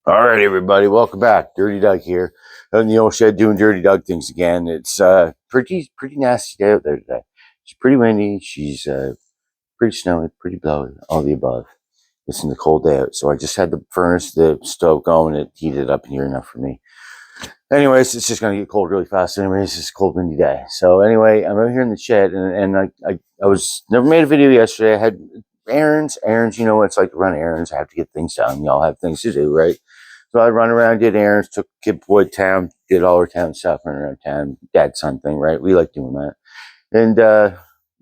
All right, everybody, welcome back. Dirty Doug here, out in the old shed doing Dirty Doug things again. It's pretty nasty day out there today. It's pretty windy. She's pretty snowy, pretty blowy, all the above. It's in the cold day out, so I just had the stove going. It heated up in here enough for me. Anyways, it's just gonna get cold really fast. Anyways, it's a cold, windy day. So anyway, I'm out here in the shed, and I was never made a video yesterday. I had errands. You know what it's like to run errands. I have to get things done. We all have things to do, right? So I run around, did errands, took kid boy town, did all our town stuff, run around town, dad son thing, right? We like doing that. And I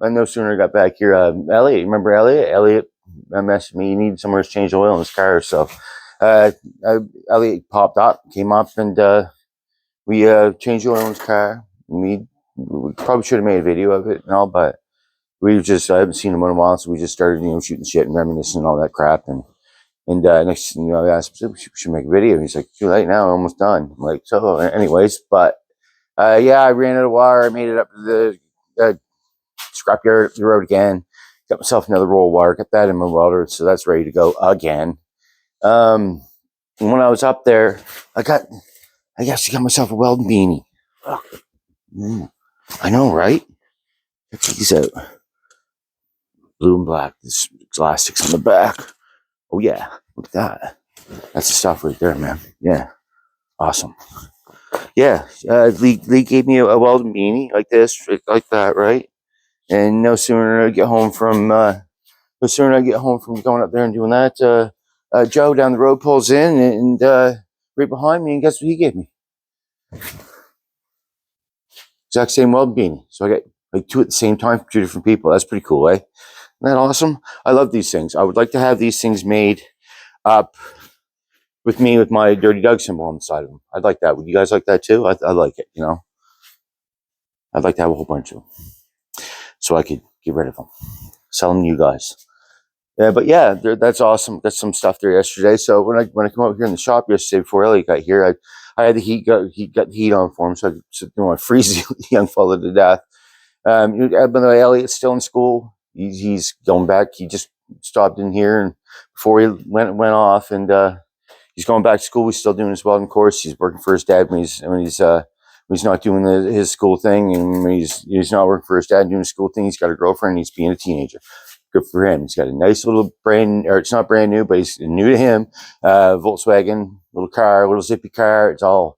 no sooner got back here, Elliot, remember Elliot? Elliot messaged me, he needed somewhere to change oil in his car. So Elliot popped up, came up, and we changed oil in his car. We probably should have made a video of it and all, but I haven't seen him in a while, so we just started, shooting shit and reminiscing and all that crap. And next thing I asked him, we should make a video. He's like, too late now, almost done. I'm like, so anyways, but yeah, I ran out of wire. I made it up to the scrapyard up the road again. Got myself another roll of wire, got that in my welder, so that's ready to go again. And when I was up there, I actually got myself a welding beanie. I know, right? Check these out. Blue and black. This elastics on the back. Oh yeah, look at that. That's the stuff right there, man. Yeah, awesome. Yeah, Lee gave me a welding beanie like this, like that, right? And no sooner I get home from going up there and doing that, Joe down the road pulls in and right behind me, and guess what he gave me? Exact same welding beanie. So I got like two at the same time from two different people. That's pretty cool, eh? Isn't that awesome? I love these things. I would like to have these things made up with me with my Dirty Doug symbol on the side of them. I'd like that. Would you guys like that too? I like it, I'd like to have a whole bunch of them so I could get rid of them. Sell them to you guys. Yeah, but yeah, that's awesome. Got some stuff there yesterday. So when I come over here in the shop yesterday before Elliot got here, I had the got the heat on for him, so I could freeze the young fella to death. By the way, Elliot's still in school. He's going back. He just stopped in here and before he went off, and he's going back to school. He's still doing his welding course. He's working for his dad when he's not doing his school thing, and when he's not working for his dad and doing his school thing. He's got a girlfriend. And he's being a teenager. Good for him. He's got a nice little it's not brand new, but it's new to him. Volkswagen, little car, little zippy car. It's all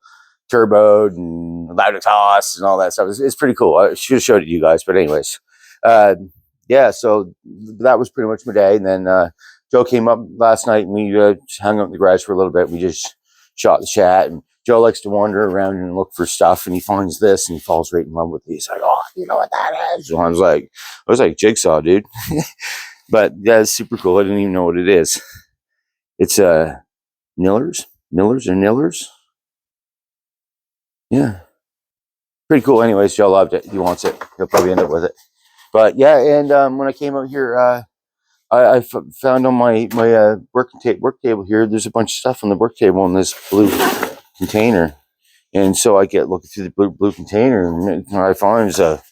turboed and loud exhaust and all that stuff. It's pretty cool. I should have showed it to you guys, but anyways, yeah. So that was pretty much my day. And then Joe came up last night, and we hung out in the garage for a little bit. We just shot the chat, and Joe likes to wander around and look for stuff, and he finds this, and he falls right in love with it. He's like, "Oh, you know what that is?" And I was like, "Jigsaw, dude." But yeah, it's super cool. I didn't even know what it is. It's Millers or Nillers. Yeah, pretty cool. Anyways, Joe loved it. He wants it. He'll probably end up with it. But yeah, and when I came out here, I found on my work table here, there's a bunch of stuff on the work table in this blue container. And so I get looking through the blue container, and what I find is a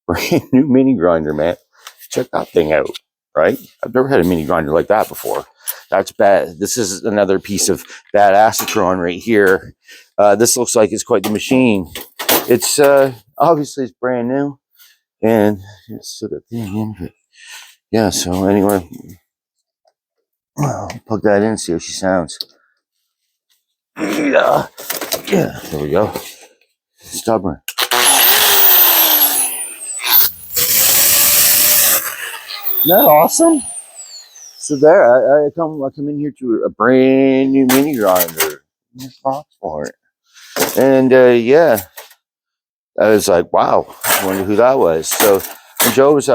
brand new mini grinder, man. Check that thing out, right? I've never had a mini grinder like that before. That's bad. This is another piece of bad acetron right here. This looks like it's quite the machine. It's obviously it's brand new, and it's still got thing in it. Yeah. So anyway, I'll plug that in and see how she sounds. Yeah. There we go. Stubborn. Isn't that awesome? So there, I come in here to a brand new mini grinder. There's a box for it, and yeah, I was like, wow, I wonder who that was. So Joe was,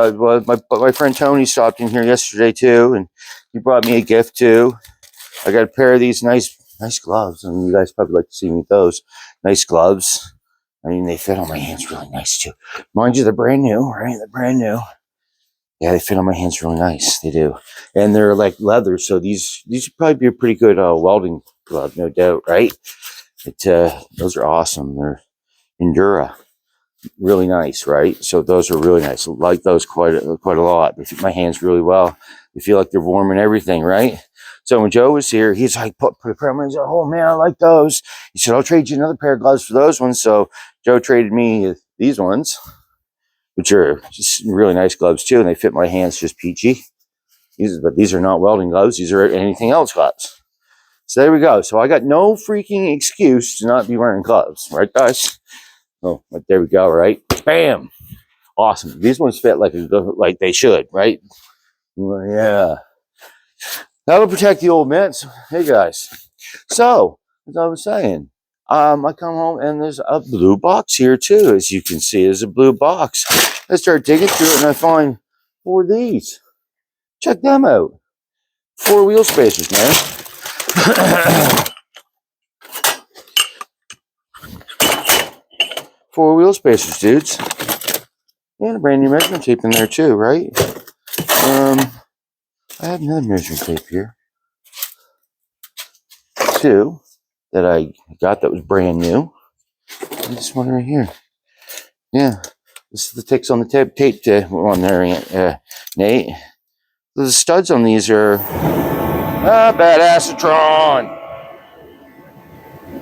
my friend Tony stopped in here yesterday too, and he brought me a gift too. I got a pair of these nice gloves, and you guys probably like to see me with those nice gloves. I mean, they fit on my hands really nice too. Mind you, they're brand new, right? They're brand new. Yeah, they fit on my hands really nice. They do, and they're like leather, so these would probably be a pretty good welding glove, no doubt, right? But those are awesome. They're Endura, really nice, right? So those are really nice. I like those quite a lot. They fit my hands really well. They feel like they're warm and everything, right? So when Joe was here, he's like, put a pair of them. He's like, oh man, I like those. He said, I'll trade you another pair of gloves for those ones. So Joe traded me these ones, which are just really nice gloves too, and they fit my hands just peachy. But these are not welding gloves. These are anything else gloves. So there we go. So I got no freaking excuse to not be wearing gloves, right, guys? Oh, but there we go, right? Bam! Awesome. These ones fit like they should, right? Yeah. That'll protect the old mitts. Hey, guys. So, as I was saying, I come home and there's a blue box here too. As you can see, there's a blue box. I start digging through it and I find 4 of these. Check them out. 4 wheel spacers, man. 4 wheel spacers, dudes. And a brand new measuring tape in there too, right? I have another measuring tape here too that I got that was brand new. And this one right here. Yeah. This is the ticks on the tape on there, Nate. The studs on these are badassatron.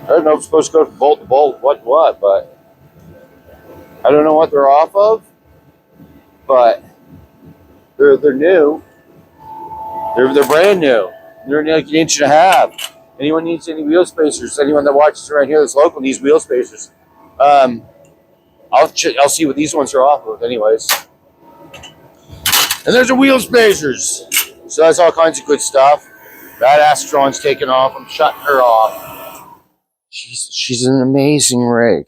I don't know if it's supposed to go from bolt to bolt, what, but I don't know what they're off of, but they're new. They're brand new. They're like 1.5 inches. Anyone needs any wheel spacers? Anyone that watches around here that's local needs wheel spacers. I'll see what these ones are off of, anyways. And there's the wheel spacers. So that's all kinds of good stuff. Badassatron's taking off. I'm shutting her off. She's an amazing rig.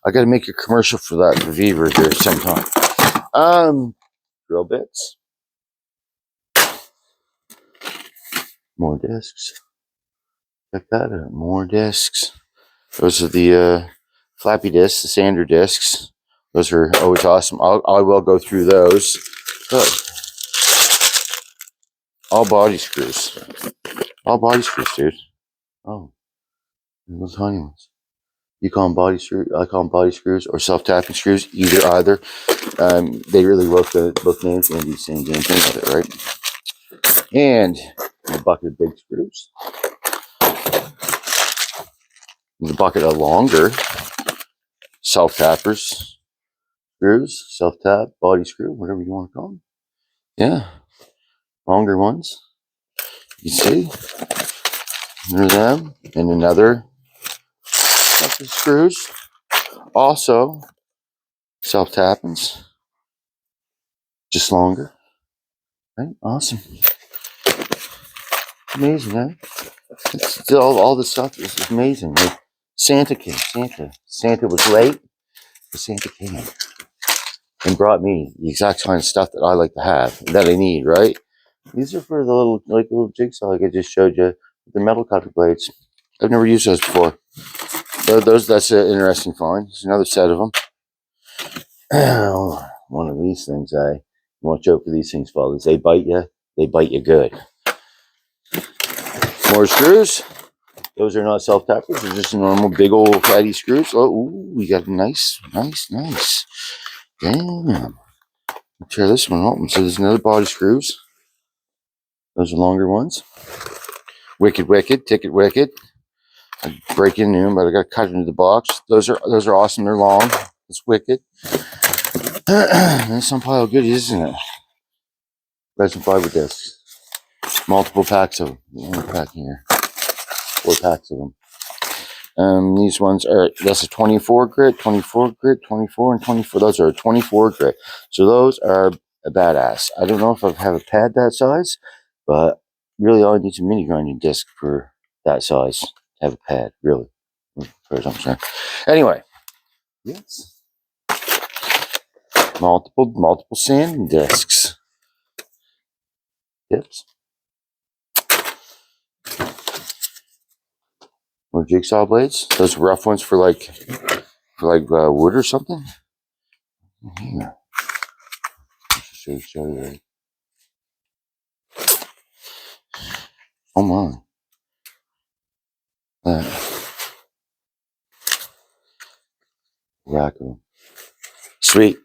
I got to make a commercial for that Viver here sometime. Drill bits. More discs. Check that out. More discs. Those are the flappy discs, the sander discs. Those are always awesome. I will go through those. Look. All body screws. All body screws, dude. Oh. Those tiny ones. You call them body screws. I call them body screws or self-tapping screws. Either. They really both names and the same damn thing with it, right? And a bucket of big screws. There's a bucket of longer self-tappers screws, self-tap, body screw, whatever you want to call them. Yeah, longer ones. You see, there's them, and another set of screws. Also, self-tappings, just longer. Right? Awesome. Amazing, huh? It's still, all this stuff is amazing. Like Santa came. Santa was late, but Santa came and brought me the exact kind of stuff that I like to have, that I need, right? These are for the little jigsaw like I just showed you. The metal cutter blades. I've never used those before. So that's an interesting find. There's another set of them. One of these things, watch out for these things, fellas. They bite you. They bite you good. More screws. Those are not self-tappers. They're just normal big old fatty screws. Oh, ooh, we got nice. Damn. Tear this one open. So there's another body screws. Those are longer ones. Wicked, ticket wicked. I break into them, but I got to cut into the box. Those are awesome. They're long. It's wicked. That's some pile of goodies, isn't it? Resin fiber discs. Multiple packs of them. One pack here. 4 packs of them. These ones are, that's a 24 grit, 24, and 24. Those are a 24 grit. So those are a badass. I don't know if I have a pad that size, but really all I need is a mini grinding disc for that size to have a pad, really. As far as I'm concerned. Anyway, yes. Multiple sanding discs. Tips. More jigsaw blades. Those rough ones for like wood or something. Here. Show you right. Oh my. Rack of them. Sweet.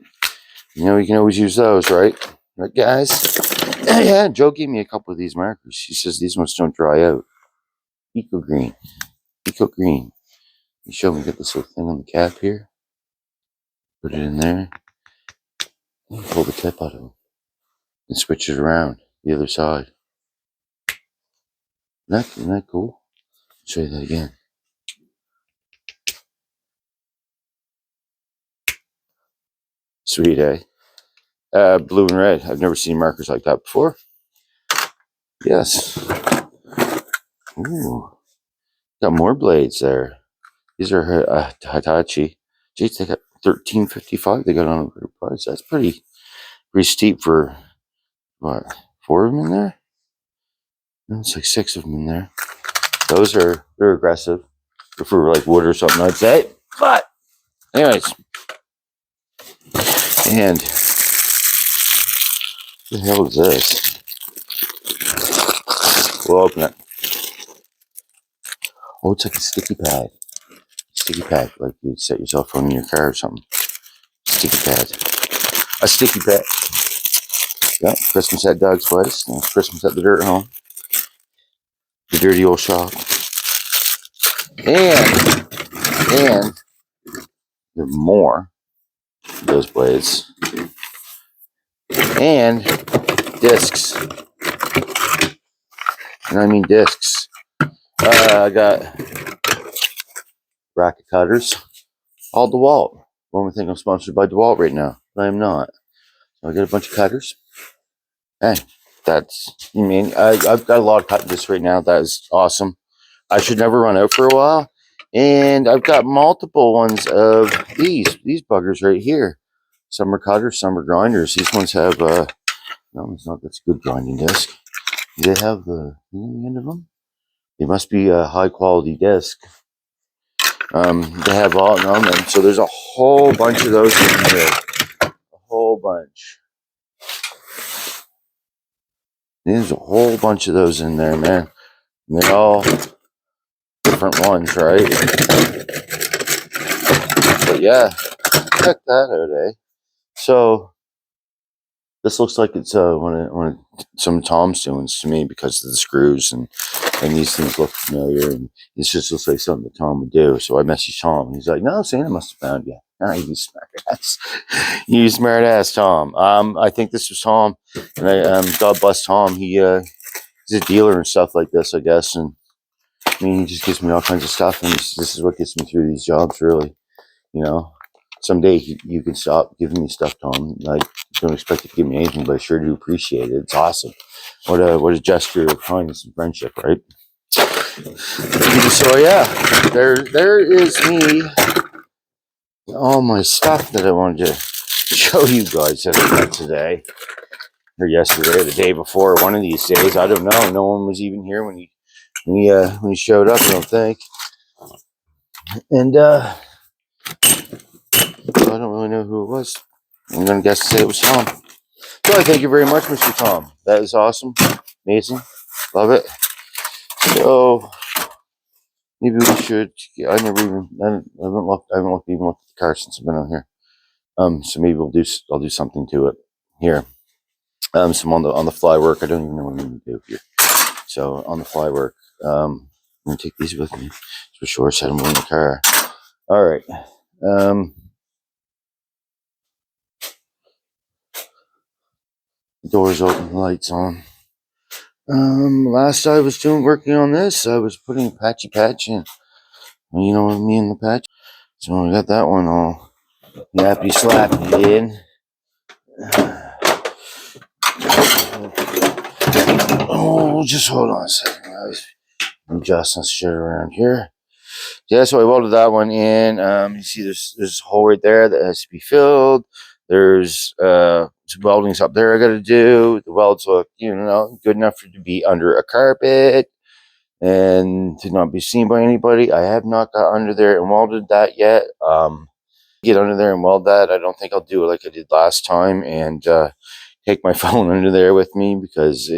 You know, you can always use those, right? Right, guys? Yeah, Joe gave me a couple of these markers. She says these ones don't dry out. Eco Green. Eco Green. You show me, get this little thing on the cap here. Put it in there. Pull the tip out of them. And switch it around the other side. Isn't that cool? I'll show you that again. Sweet, eh? Blue and red. I've never seen markers like that before. Yes. Ooh. Got more blades there. These are Hitachi. Geez, they got $13.55. They got on a price. That's pretty steep for what? 4 of them in there? No, it's like 6 of them in there. They're aggressive. For like wood or something, I'd say. But anyways, and what the hell is this? We'll open it. Oh, it's like a sticky pad. Sticky pad, like you'd set your cell phone in your car or something. Sticky pad. A sticky pad. Yeah, Christmas at Doug's place. Christmas at the Dirt Home. The dirty old shop. And there are more of those blades. And discs. And I mean discs. I got bracket cutters. All DeWalt. One would think I'm sponsored by DeWalt right now, but I am not. So I got a bunch of cutters. Hey, that's, I mean, I've got a lot of cutting discs right now. That is awesome. I should never run out for a while. And I've got multiple ones of these buggers right here. Some are cutters, some are grinders. These ones have, no, it's not, that's a good grinding disc. Do they have the end of them? They must be a high quality disc. They have all of them, so there's a whole bunch of those in here. A whole bunch. There's a whole bunch of those in there, man. And they're all different ones, right? But yeah, check that out, eh? So this looks like it's one of some Tom's doings to me because of the screws and these things look familiar, and this just looks like something that Tom would do. So I messaged Tom and he's like, "No, Santa must have found you." Ah, you smart ass. You smart ass, Tom. I think this was Tom, and God bless Tom. He's a dealer and stuff like this, I guess, and I mean, he just gives me all kinds of stuff, and this is what gets me through these jobs, really. You know, someday you can stop giving me stuff, Tom. I don't expect you to give me anything, but I sure do appreciate it. It's awesome. What a gesture of kindness and friendship, right? So yeah, there is me. All my stuff that I wanted to show you guys that I got today, or yesterday, or the day before, one of these days. I don't know. No one was even here when he showed up, I don't think. And I don't really know who it was. I'm gonna guess to say it was Tom. So I thank you very much, Mr. Tom. That is awesome, amazing, love it. So maybe we should. I haven't looked at the car since I've been on here. So maybe I'll do something to it here. Some on the fly work. I don't even know what I'm going to do here. So on the fly work, I'm going to take these with me for sure. Set them in the car. All right. Doors open, lights on. Last I was working on this, I was putting patchy patch in. You know what I mean, the patch. So I got that one all yappy slappy in. Oh, just hold on a second, guys. I'm adjusting shit around here. Yeah, so I welded that one in. You see there's a hole right there that has to be filled. There's some weldings up there I got to do. The welds look, good enough to be under a carpet and to not be seen by anybody. I have not got under there and welded that yet. Get under there and weld that. I don't think I'll do it like I did last time and take my phone under there with me because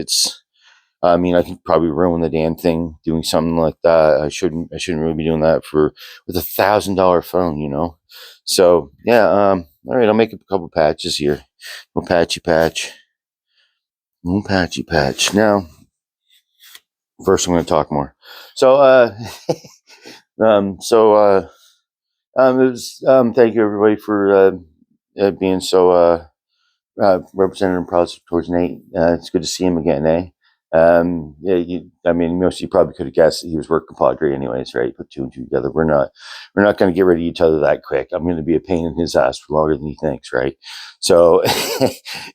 I can probably ruin the damn thing doing something like that. I shouldn't really be doing that with $1,000 phone, So yeah, all right, I'll make a couple patches here. We'll patchy patch. Patchy patch. Now, first I'm going to talk more. So, it was, thank you everybody for being so representative and positive towards Nate. It's good to see him again, eh? Yeah, I mean, most of you probably could have guessed that he was working Padre anyways, right? Put two and two together. We're not going to get rid of each other that quick. I'm going to be a pain in his ass for longer than he thinks, right? So,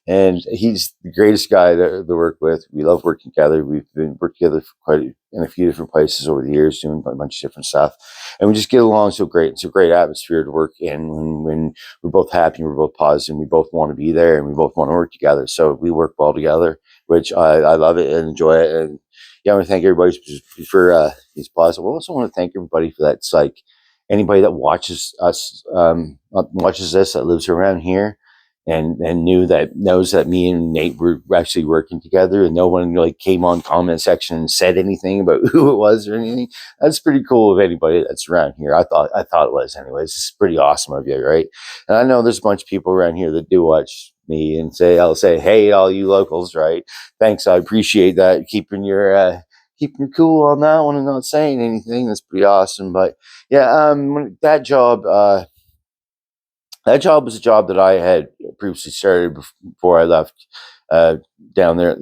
and he's the greatest guy to work with. We love working together. We've been working together for in a few different places over the years, doing a bunch of different stuff, and we just get along so great. It's a great atmosphere to work in when we're both happy, we're both positive, we both want to be there, and we both want to work together. So we work well together, which I love it and enjoy it. And yeah, I want to thank everybody for his positive. I also want to thank everybody for that. It's like anybody that watches us, watches this, that lives around here, and knows that me and Nate were actually working together, and no one like came on comment section and said anything about who it was or anything. That's pretty cool of anybody that's around here. I thought it was anyways. It's pretty awesome of you, right? And I know there's a bunch of people around here that do watch me and I'll say, hey, all you locals, right? Thanks, I appreciate that. Keeping your cool on that one and not saying anything. That's pretty awesome. But yeah, that job was a job that I had previously started before I left down there at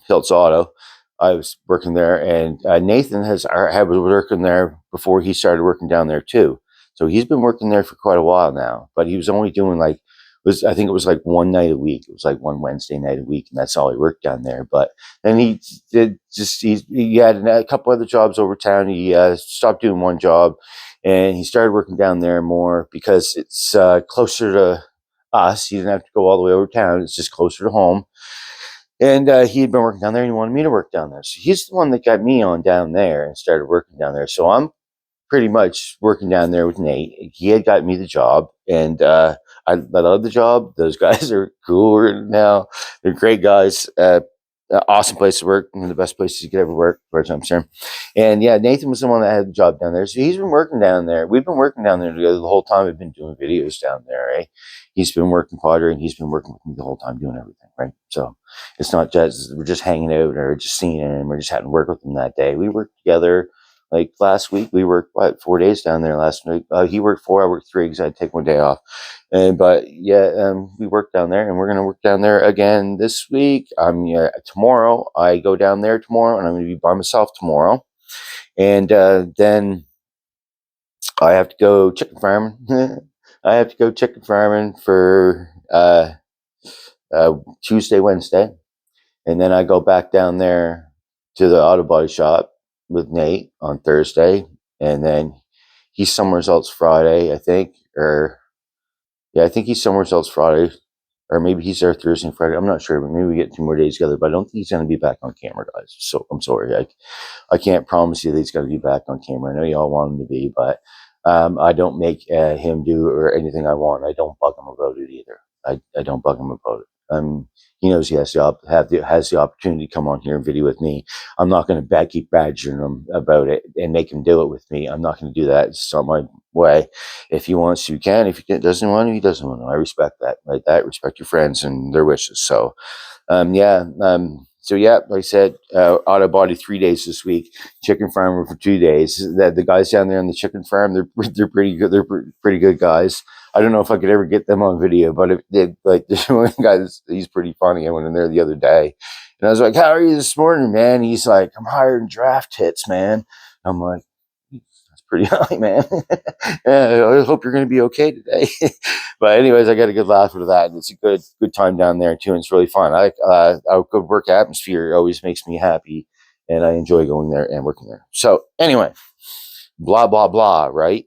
Hiltz Auto. I was working there, and Nathan was working there before he started working down there too. So he's been working there for quite a while now. But he was only doing I think it was like one night a week. It was like one Wednesday night a week, and that's all he worked down there. But then he had a couple other jobs over town. He stopped doing one job, and he started working down there more because it's closer to us. He didn't have to go all the way over town. It's just closer to home. And he had been working down there, and he wanted me to work down there. So he's the one that got me on down there and started working down there. So I'm pretty much working down there with Nate. He had got me the job, and I love the job. Those guys are cool now. They're great guys. Awesome place to work, one of the best places you could ever work, as far as I'm concerned. And yeah, Nathan was the one that had the job down there. So he's been working down there. We've been working down there together the whole time. We've been doing videos down there, right? He's been working Potter, and he's been working with me the whole time doing everything, right? So it's not just we're just hanging out or just seeing him or just having to work with him that day. We worked together. Like last week, we worked 4 days down there. Last week, he worked 4, I worked 3 because I had to take one day off. But yeah, we worked down there, and we're gonna work down there again this week. Tomorrow I go down there tomorrow, and I'm gonna be by myself tomorrow, and then I have to go chicken farming. I have to go chicken farming for Tuesday, Wednesday, and then I go back down there to the auto body shop with Nate on Thursday, and then he's somewhere else Friday, I think, or yeah, I think he's somewhere else Friday, or maybe he's there Thursday and Friday. I'm not sure, but maybe we get 2 more days together. But I don't think he's going to be back on camera, guys. So I'm sorry. I can't promise you that he's going to be back on camera. I know y'all want him to be, but I don't make him do or anything I want. I don't bug him about it either. I don't bug him about it. He knows he has the opportunity to come on here and video with me. I'm not going to keep badgering him about it and make him do it with me. I'm not going to do that. It's not my way. If he wants to, he can. If he doesn't want to, he doesn't want to. I respect that. Like that, respect your friends and their wishes. So, so yeah, like I said, auto body 3 days this week, chicken farmer for 2 days. The guys down there on the chicken farm, they're pretty good. They're pretty good guys. I don't know if I could ever get them on video, but if they, like there's one guy, he's pretty funny. I went in there the other day, and I was like, "How are you this morning, man?" He's like, "I'm hiring draft hits, man." I'm like, "That's pretty high, man." Yeah, I hope you're going to be okay today. But anyways, I got a good laugh out of that. It's a good time down there too, and it's really fun. A good work atmosphere always makes me happy, and I enjoy going there and working there. So anyway, blah blah blah, right?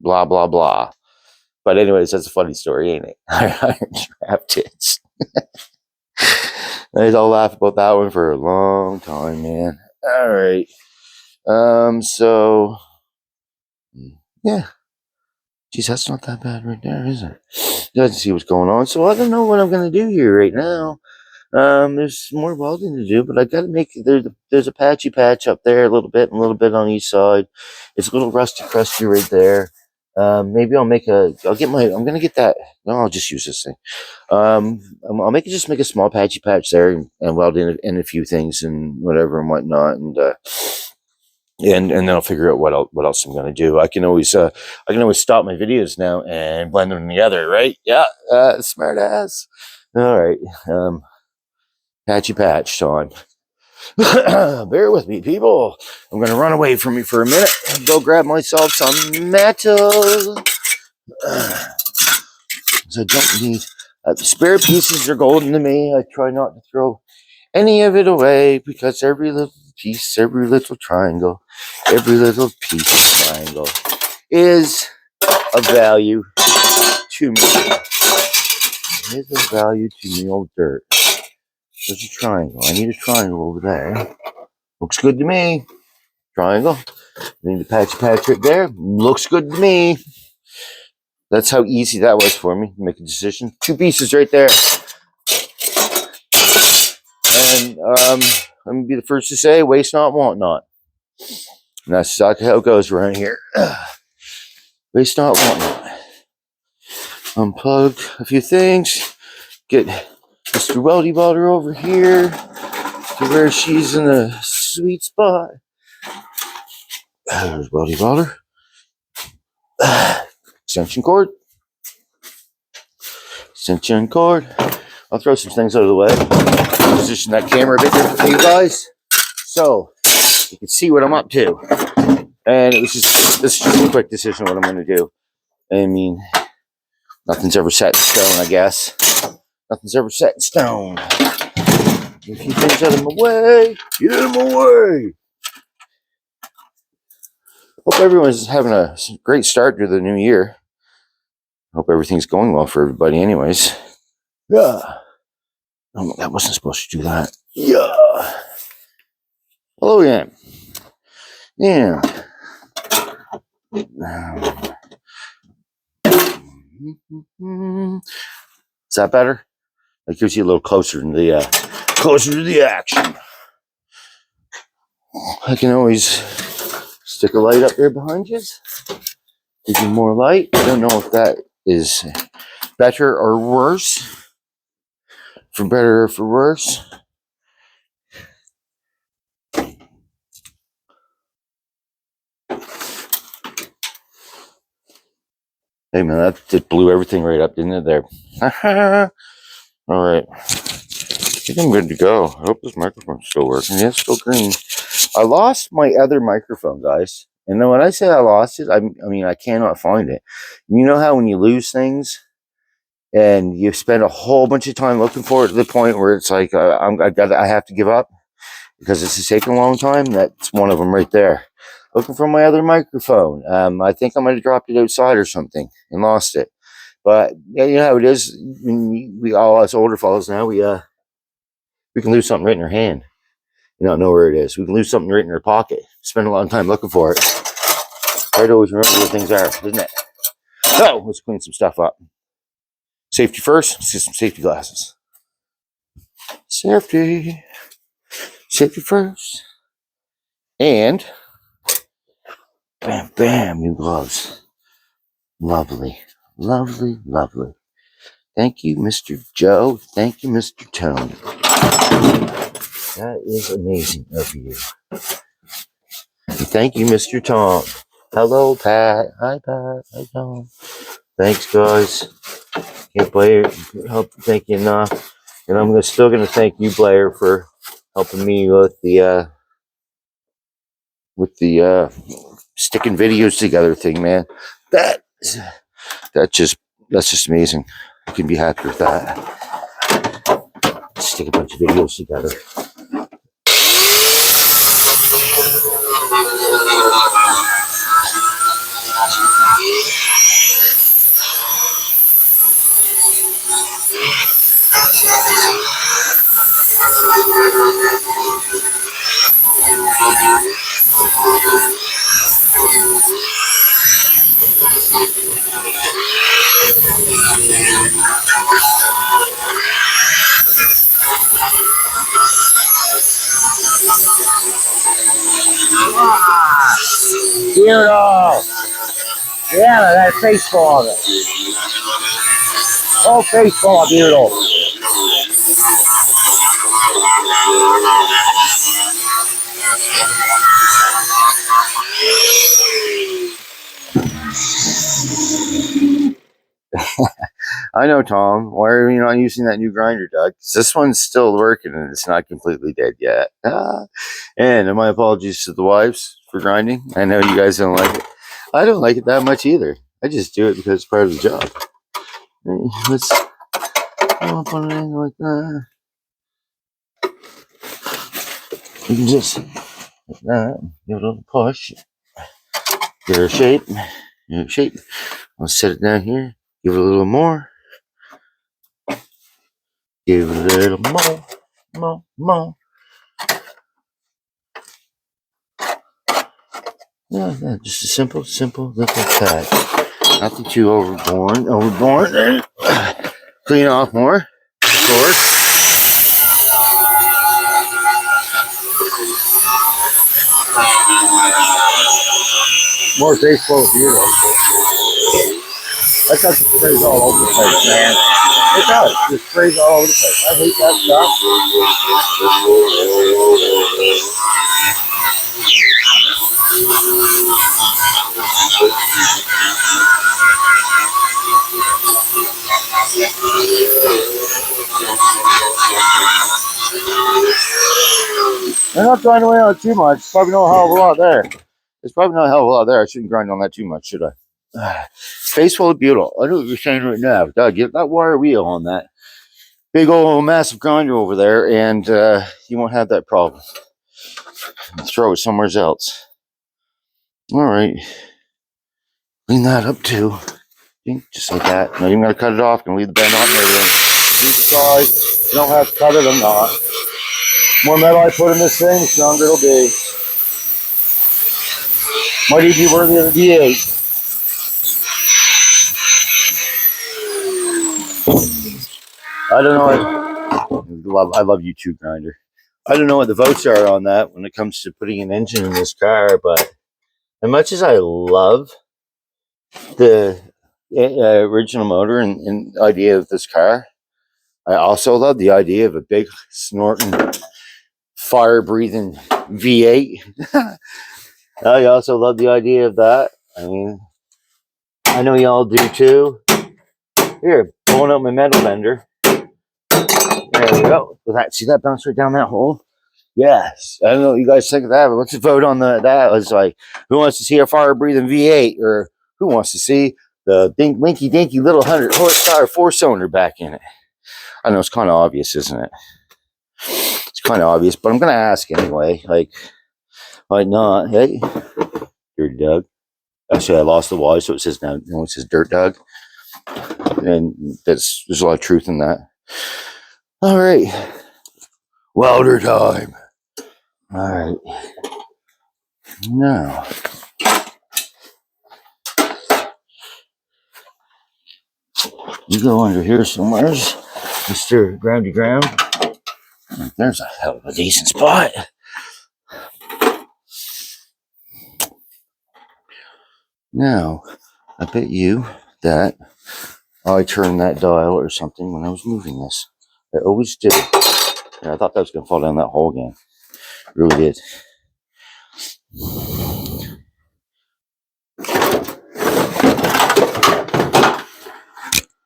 Blah blah blah. But anyways, that's a funny story, ain't it? Draft hits. I'll laugh about that one for a long time, man. All right. So yeah. Geez, that's not that bad right there, is it? Let's see what's going on. So I don't know what I'm gonna do here right now. There's more welding to do, but I gotta make there's a patchy patch up there a little bit and a little bit on each side. It's a little rusty crusty right there. Maybe I'm gonna get that. No, I'll just use this thing. I'll just make a small patchy patch there and weld in a few things and whatever and whatnot. And then I'll figure out what else I'm gonna do. I can always stop my videos now and blend them together, right? Yeah, smart ass. All right, patchy patch time. Bear with me, people. I'm gonna run away from you for a minute and go grab myself some metal. So I don't need spare pieces are golden to me. I try not to throw any of it away because every little piece, every little triangle, every little piece of triangle is of value to me. It is of value to me, old dirt. There's a triangle. I need a triangle over there. Looks good to me. Triangle. I need a patch right there. Looks good to me. That's how easy that was for me. Make a decision. 2 pieces right there. And I'm going to be the first to say, waste not, want not. And that's exactly how it goes around here. Waste not, want not. Unplug a few things. Get Mr. Weldy Welder over here to where she's in a sweet spot. There's Weldy Welder. Extension cord. Extension cord. I'll throw some things out of the way. Position that camera a bit different for you guys, so you can see what I'm up to. And this is just a quick decision what I'm going to do. I mean, nothing's ever set in stone, I guess. Nothing's ever set in stone. Get a few things out of my way. Get out of my way. Hope everyone's having a great start to the new year. Hope everything's going well for everybody anyways. Yeah. Oh, that wasn't supposed to do that. Yeah. Hello again. Yeah. Is that better? That gives you a little closer to the action. I can always stick a light up there behind you. Give you more light. I don't know if that is better or worse. For better or for worse. Hey man, that just blew everything right up, didn't it? There. All right. I think I'm good to go. I hope this microphone's still working. Yeah, it's still green. I lost my other microphone, guys. And then when I say I lost it, I mean I cannot find it. You know how when you lose things and you spend a whole bunch of time looking for it to the point where it's like I have to give up because this is taking a long time? That's one of them right there. Looking for my other microphone. I think I might have dropped it outside or something and lost it. But yeah, you know how it is. We all us older fellas now, we can lose something right in our hand. You don't know where it is. We can lose something right in our pocket. Spend a long time looking for it. Try to always remember where things are, isn't it? So let's clean some stuff up. Safety first. Let's get some safety glasses. Safety first. And bam, bam, new gloves. Lovely. Thank you, Mr. Joe. Thank you, Mr. Tony. That is amazing of you. And thank you, Mr. Tom. Hello, Pat. Hi, Pat. Hi, Tom. Thanks, guys. Can't thank you enough. And I'm still going to thank you, Blair, for helping me with the sticking videos together thing, man. That's just amazing. I can be happy with that. Stick a bunch of videos together. Yeah, that face full of it. Oh, face full of beautiful. I know, Tom. Why are you not using that new grinder, Doug? This one's still working and it's not completely dead yet. And my apologies to the wives for grinding. I know you guys don't like it. I don't like it that much either. I just do it because it's part of the job. Let's put it in like that. You can just like that. Give it a little push. Give it a shape. Give it a shape. I'll set it down here. Give it a little more. Give it a little more. Yeah, just a simple little patch. Nothing too overborn. Clean off more, of course. More tasteful here. That stuff just sprays all over the place, man. It does. It just sprays all over the place. I hate that stuff. I'm not grinding away on it too much. Probably not a hell of a lot there. There's probably not a hell of a lot there. I shouldn't grind on that too much, should I? Face full of beautiful. I know what you're saying right now. Doug, get that wire wheel on that big old massive grinder over there, and you won't have that problem. Throw it somewhere else. All right. Clean that up too. Just like that. Not even gonna cut it off. Gonna leave the bend on and everything. Leave the size. You don't have to cut it. I'm not. More metal I put in this thing, the stronger it'll be. Might even be worthy of a V8. I don't know. I love YouTube Grinder. I don't know what the votes are on that when it comes to putting an engine in this car, but as much as I love the original motor and idea of this car, I also love the idea of a big snorting, fire-breathing V8. I also love the idea of that. I mean, I know y'all do too. Here, pulling up my metal bender. There we go. See that bounce right down that hole? Yes. I don't know what you guys think of that, but let's vote on that. It's like, who wants to see a fire-breathing V8, or who wants to see the winky dinky little 100 horsepower 4-cylinder back in it? I know it's kind of obvious, isn't it? It's kind of obvious, but I'm gonna ask anyway. Like, why not? Hey, Dirty Doug. Actually, I lost the Y, so it says now. It says Dirt Doug, and there's a lot of truth in that. All right, welder time. All right, now you go under here somewhere, Mr. Groundy Ground. There's a hell of a decent spot. Now, I bet you that I turned that dial or something when I was moving this. I always do. Yeah, I thought that was going to fall down that hole again. It really did.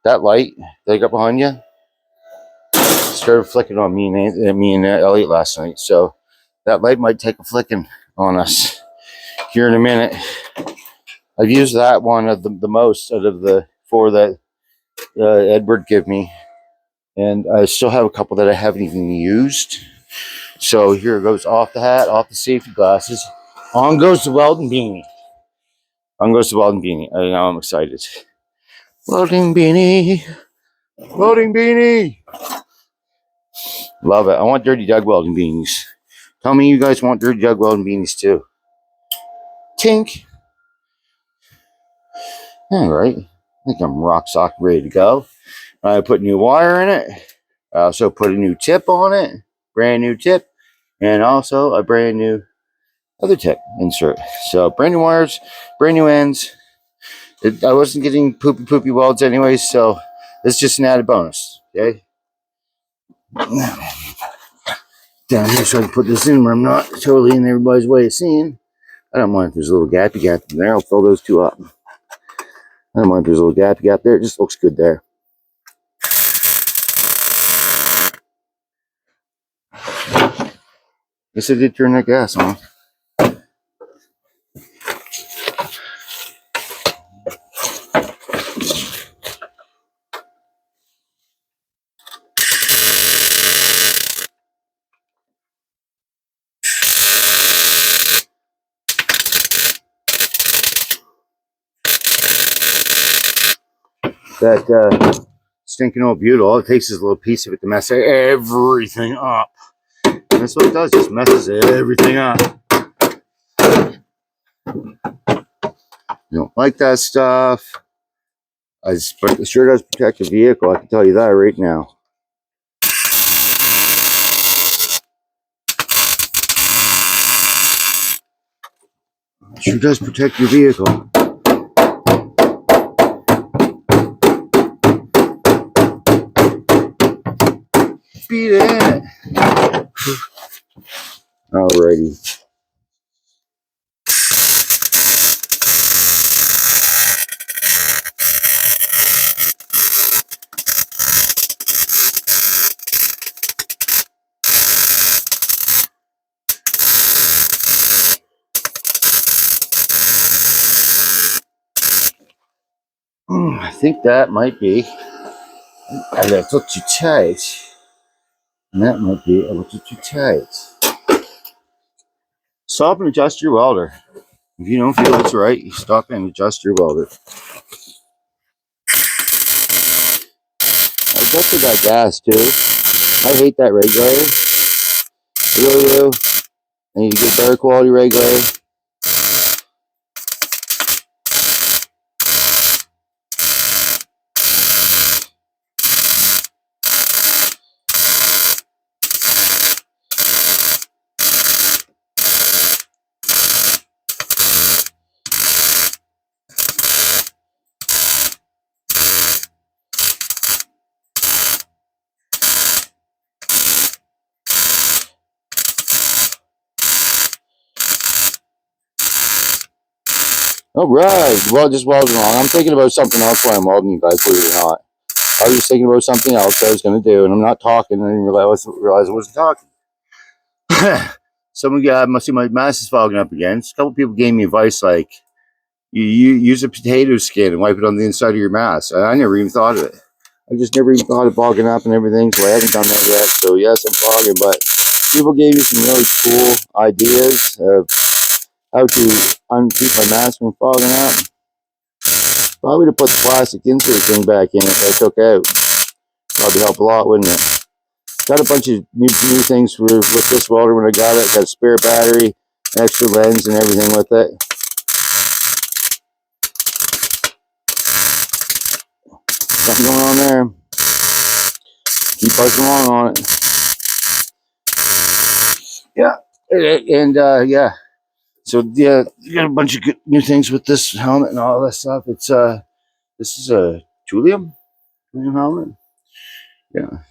That light that I got behind you started flicking on me and Elliot last night. So that light might take a flicking on us here in a minute. I've used that one of the most out of the 4 that Edward gave me. And I still have a couple that I haven't even used. So here goes off the hat, off the safety glasses. On goes the welding beanie. On goes the welding beanie. Now I'm excited. Welding beanie. Welding beanie. Love it. I want Dirty Doug welding beanies. Tell me you guys want Dirty Doug welding beanies too. Tink. All right. I think I'm rock sock ready to go. I put new wire in it. I also put a new tip on it. Brand new tip. And also a brand new other tip insert. So brand new wires, brand new ends. I wasn't getting poopy welds anyway, so it's just an added bonus. Okay. Down here, so I can put this in where I'm not totally in everybody's way of seeing. I don't mind if there's a little gappy gap in there. I'll fill those two up. I don't mind if there's a little gappy gap there. It just looks good there. Guess I did turn that gas on. That stinking old butyl, all it takes is a little piece of it to mess everything up. And that's what it does, just messes everything up. You don't like that stuff. But it sure does protect the vehicle, I can tell you that right now. It sure does protect your vehicle. Beat it. Alrighty. I think that might be a little too tight. And that might be a little too tight. Stop and adjust your welder. If you don't feel it's right, you stop and adjust your welder. I adjusted that gas too. I hate that regulator. I really do. I need to get better quality regulator. Alright, well, just welding wrong. I'm thinking about something else while I'm welding, you guys, believe it or not. I was just thinking about something else I was going to do, and I'm not talking. I didn't realize I wasn't talking. Some guy must see my mask is fogging up again. A couple people gave me advice like, you use a potato skin and wipe it on the inside of your mask. I never even thought of it. I just never even thought of fogging up and everything, so I haven't done that yet. So yes, I'm fogging, but people gave me some really cool ideas of how to keep my mask from fogging up. Probably to put the plastic insert thing back in it that I took out. Probably help a lot, wouldn't it? Got a bunch of new things with this welder when I got it. Got a spare battery, an extra lens, and everything with it. Something going on there. Keep buzzing along on it. Yeah, and yeah. So yeah, you got a bunch of good new things with this helmet and all that stuff. It's this is a Julium helmet. Yeah,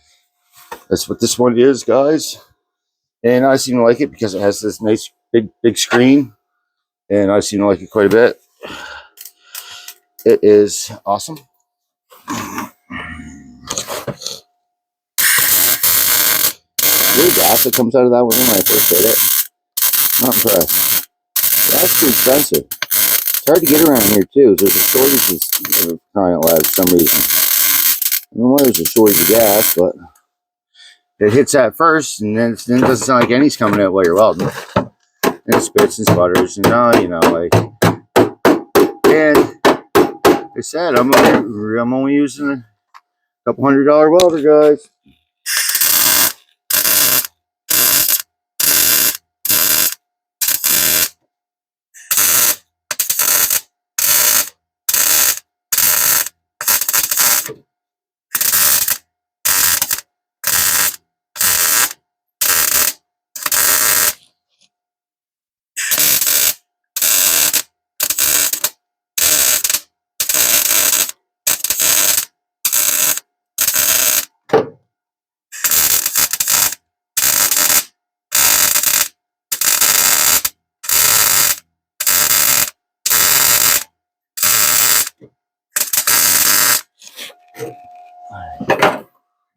that's what this one is, guys. And I seem to like it because it has this nice big screen, and I seem to like it quite a bit. It is awesome. The gas that comes out of that one when I first hit it, not impressed. That's too expensive. It's hard to get around here too. There's a shortage of crying out loud for some reason. I don't know why there's a shortage of gas, but it hits that first, and then it doesn't sound like any's coming out while you're welding. And it spits and sputters, and you know, like. And like I said, I'm only using a couple $100 welder, guys.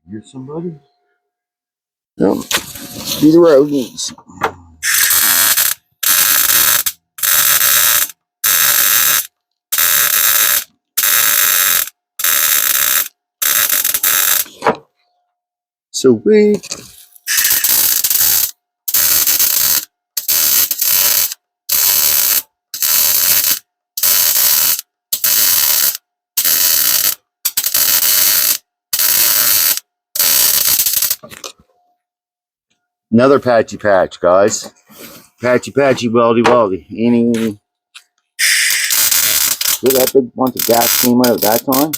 Here's somebody. Nope. Be the rodents. So we. Another patchy patch, guys. Patchy patchy, weldy weldy. Any. See that big bunch of gas came out at that time?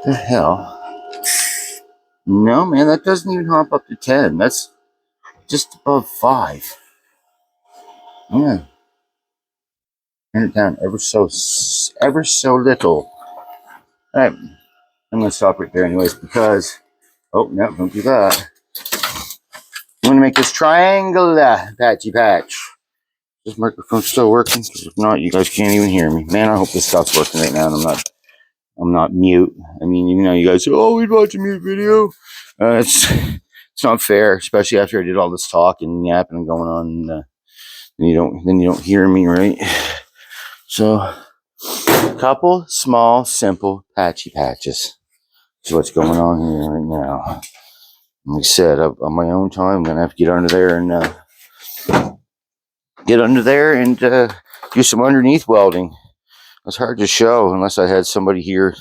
The hell? No, man, that doesn't even hop up to 10. That's just above 5. Yeah. Turn it down ever so little. All right. I'm going to stop right there anyways because, oh, no, don't do that. I'm going to make this triangle patchy patch. This microphone's still working. If not, you guys can't even hear me. Man, I hope this stuff's working right now and I'm not mute. I mean, you know, you guys say, oh, we'd watch a mute video. It's not fair, especially after I did all this talk and yapping and going on. And, then you don't hear me, right? So, a couple small, simple patchy patches. That's what's going on here right now. Like I said, on my own time, I'm gonna have to get under there and do some underneath welding. It's hard to show unless I had somebody here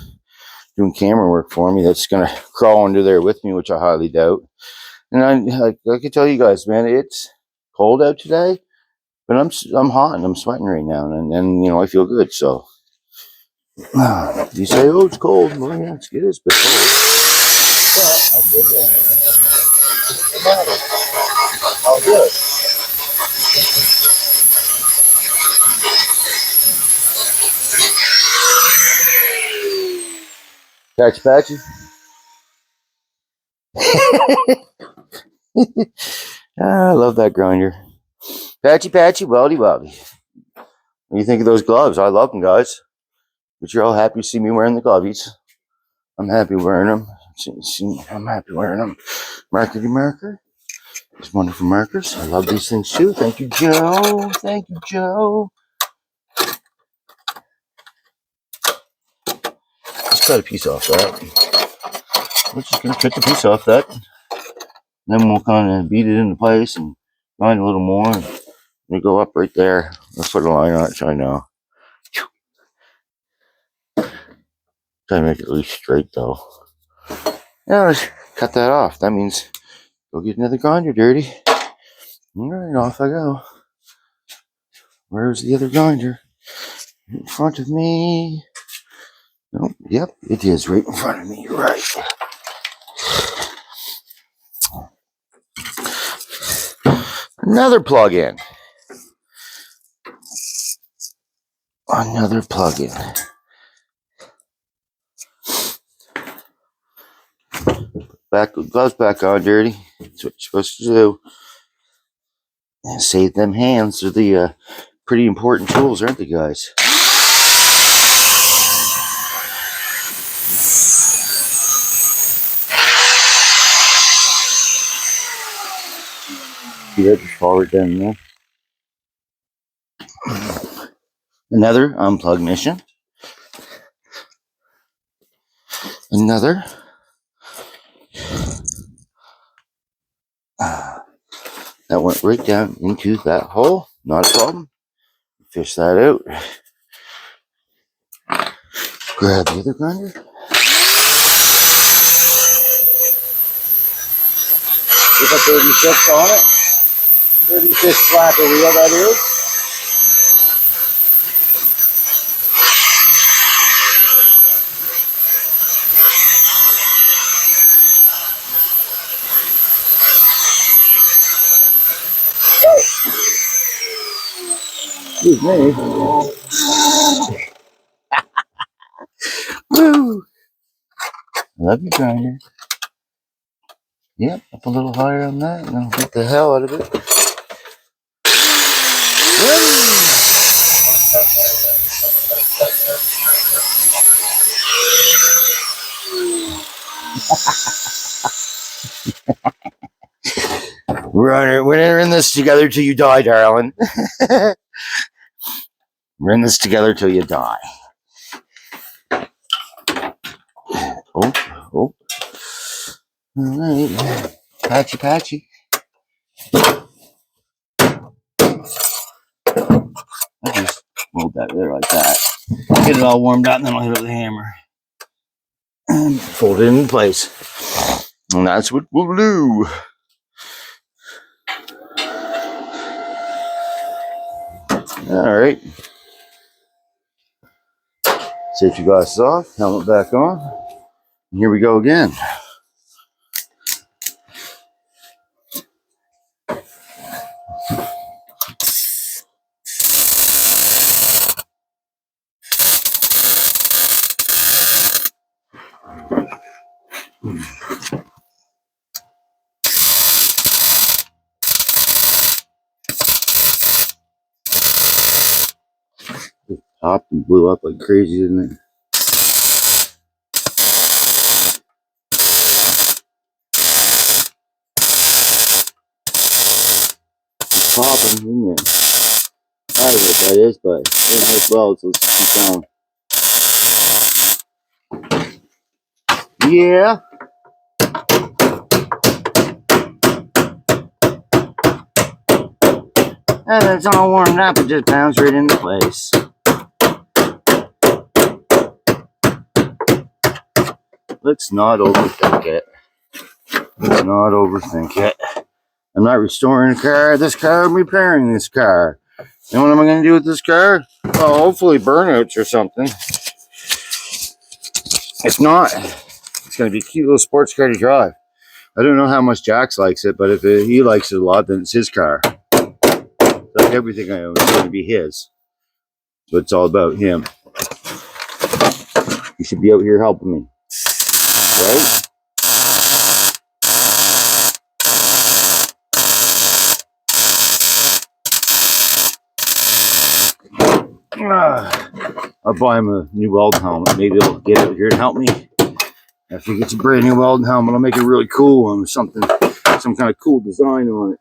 doing camera work for me that's gonna crawl under there with me, which I highly doubt. And I can tell you guys, man, it's cold out today, but I'm hot and I'm sweating right now, and you know I feel good. So you say, oh, it's cold. Well, yeah, it is a bit cold. But I'll do it. Patchy patchy. I love that grinder. Patchy patchy, weldy weldy. What do you think of those gloves? I love them, guys. But you're all happy to see me wearing the glovies. I'm happy wearing them. I'm happy wearing them. Markety marker. These wonderful markers. I love these things too. Thank you, Joe. Thank you, Joe. Just cut a piece off that. We're just going to cut the piece off that. Then we'll kind of beat it into place and grind a little more. And we go up right there. Let's put a line on it so I know. Try to make it at least straight though. Yeah, let's cut that off. That means go get another grinder, dirty. Alright, off I go. Where's the other grinder? In front of me. Nope, yep, it is right in front of me. You're right. Another plug-in. Another plug-in. Gloves back on, dirty. That's what you're supposed to do. And save them hands. They're the pretty important tools, aren't they, guys? See that? Just forward down there. Another unplugged mission. Another. That went right down into that hole. Not a problem. Fish that out. Grab the other grinder. With a 36 on it. 36 flapper wheel, that is. Excuse me. Woo! Love you, grinder. Yep, up a little higher on that, and I'll get the hell out of it. We're in this together till you die, darling. We're in this together till you die. Oh, oh. All right. Patchy, patchy. I just rolled that there like that. Get it all warmed up, and then I'll hit it with a hammer. And fold it in place. And that's what we'll do. All right. Safety glasses off, helmet back on. And here we go again. It popped and blew up like crazy, didn't it? It's popping, isn't it? I don't know what that is, but it's a nice weld, so let's keep going. Yeah. And it's all warmed up, it just bounced right into place. Let's not overthink it. Let's not overthink it. I'm not restoring a car. This car, I'm repairing this car. And what am I going to do with this car? Well, hopefully burnouts or something. If not, it's going to be a cute little sports car to drive. I don't know how much Jax likes it, but if he likes it a lot, then it's his car. Like everything I own is going to be his. So it's all about him. You should be out here helping me. Right? I'll buy him a new Welding helmet. Maybe he'll get out here to help me. After he gets a brand new Welding helmet, I'll make it really cool and some kind of cool design on it.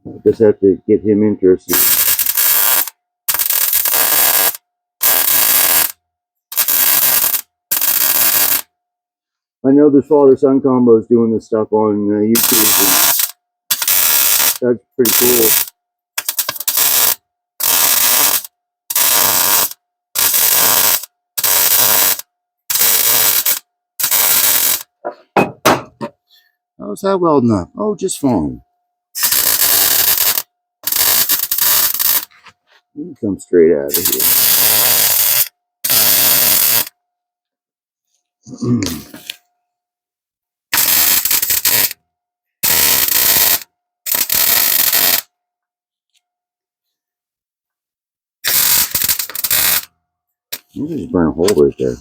I just have to get him interested. I know there's father-son combos doing this stuff on YouTube. And that's pretty cool. How's that welding up? Oh, just fine. You come straight out of here. You just burn a hole right there.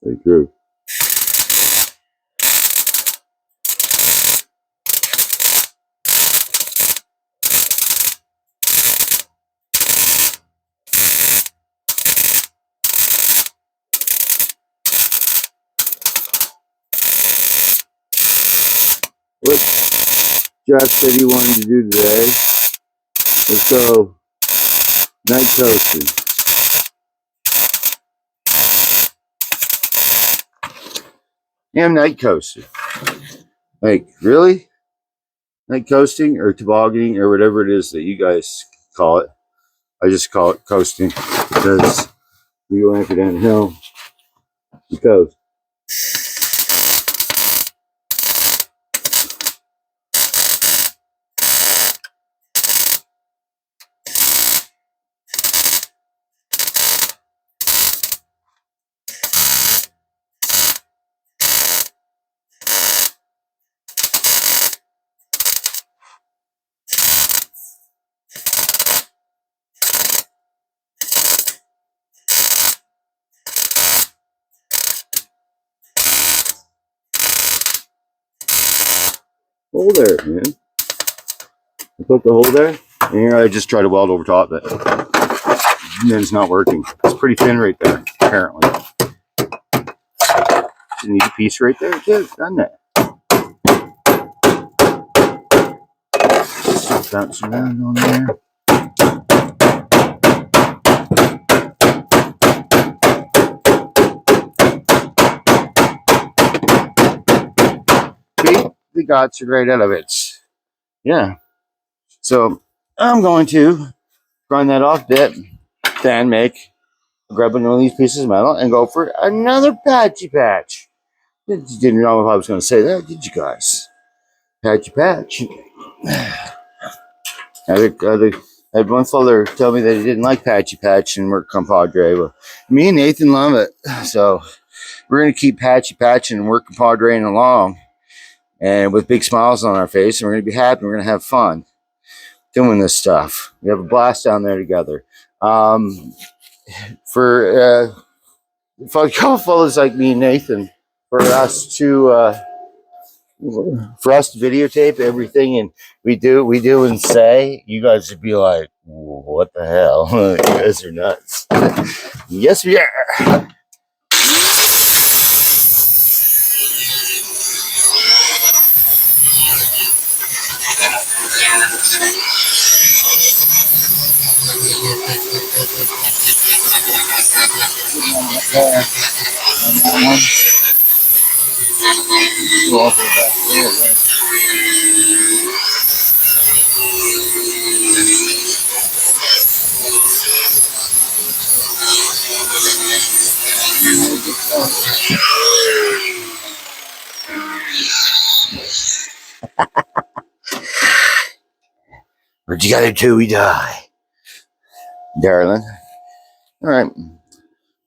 Very true. What Jack said he wanted to do today was go night coasting. Yeah, I'm night coasting. Like, really? Night coasting or tobogganing or whatever it is that you guys call it. I just call it coasting because we go anchor down the hill, you coast. hole there, man. I put the hole there, and here I just try to weld over top of it. And then it's not working. It's pretty thin right there, apparently. You need a piece right there, too. Done that. Bounce around on there. See? The guts are right out of it. Yeah. So I'm going to grind that off bit, then grab one of these pieces of metal and go for another patchy patch. Didn't know if I was going to say that, did you guys? Patchy patch. I had one fella tell me that he didn't like patchy patch and work compadre. Well, me and Nathan love it. So we're going to keep patchy patching and work compadreing along, and with big smiles on our face, and we're going to be happy. We're going to have fun doing this stuff. We have a blast down there together. For a couple fellas like me and Nathan, for us to videotape everything and we do and say, you guys would be like, what the hell? You guys are nuts. Yes, we are. We're together till we die, darling. All right.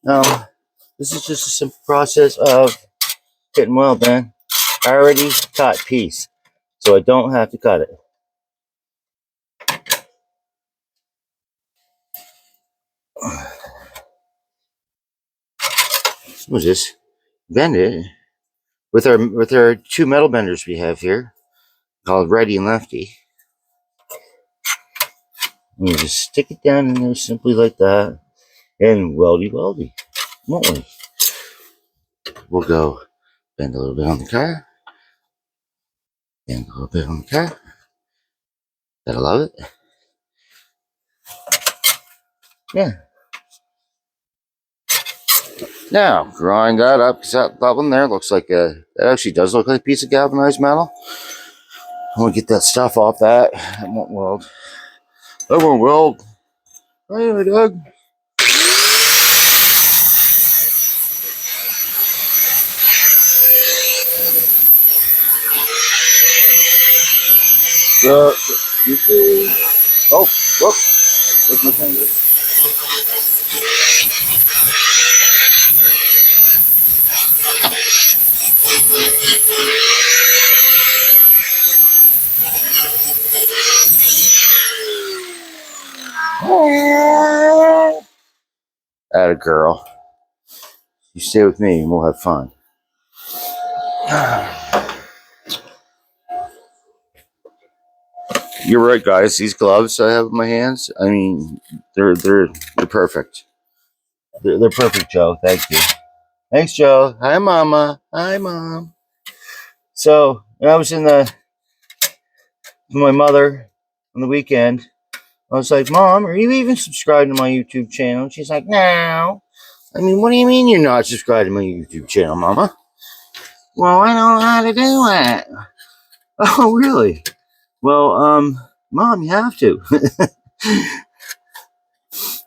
Now, this is just a simple process of getting weld, man. I already cut piece, so I don't have to cut it. We'll just bend it with our two metal benders we have here, called righty and lefty. We just stick it down in there simply like that, and weldy, won't we? We'll go bend a little bit on the car, bend a little bit on the car. Gotta love it. Yeah. Now, grind that up, because that one there looks like that actually does look like a piece of galvanized metal. I want to get that stuff off that. That won't weld. That won't weld. Anyway, Doug. You see? Oh, whoop. With my finger. Atta girl. You stay with me and we'll have fun. You're right, guys. These gloves I have in my hands, I mean, they're perfect. They're perfect, Joe. Thank you. Thanks, Joe. Hi, Mama. Hi, Mom. So, when I was with my mother on the weekend, I was like, Mom, are you even subscribed to my YouTube channel? And she's like, no. I mean, what do you mean you're not subscribed to my YouTube channel, Mama? Well, I don't know how to do it. Oh, really? Well, Mom, you have to.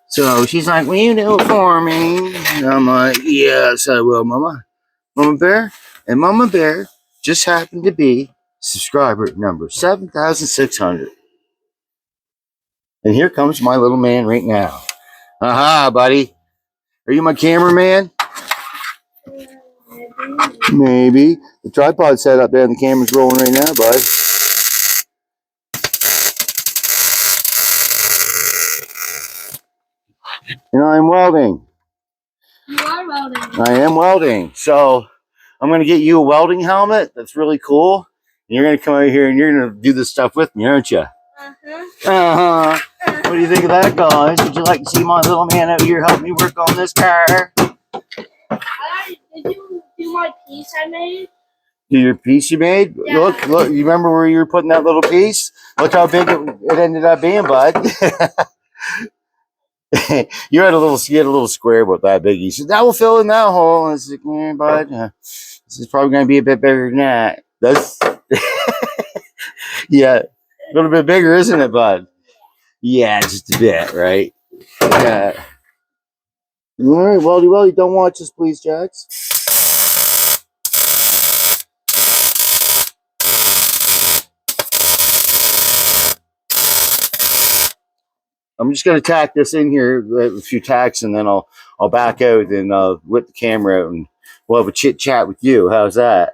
So she's like, will you do it for me? And I'm like, yes, I will, Mama. Mama Bear and Mama Bear just happened to be subscriber number 7,600. And here comes my little man right now. Aha, buddy. Are you my cameraman? Maybe. The tripod's set up there and the camera's rolling right now, bud. And I'm welding. You are welding. I am welding. So I'm going to get you a welding helmet. That's really cool. You're gonna come out here and you're gonna do this stuff with me, aren't you? Uh-huh. What do you think of that, guys? Would you like to see my little man out here help me work on this car? Did you do my piece I made? Do your piece you made? Yeah. Look, you remember where you were putting that little piece? Look how big it ended up being, bud. you had a little square about that big. You said, that will fill in that hole. And I was like, yeah, bud, this is probably going to be a bit bigger than that. That's, yeah, a little bit bigger, isn't it, bud? Yeah, just a bit, right? Yeah. All right, Weldy, don't watch this, please, Jax. I'm just going to tack this in here, a few tacks, and then I'll back out and whip the camera out, and we'll have a chit chat with you. How's that?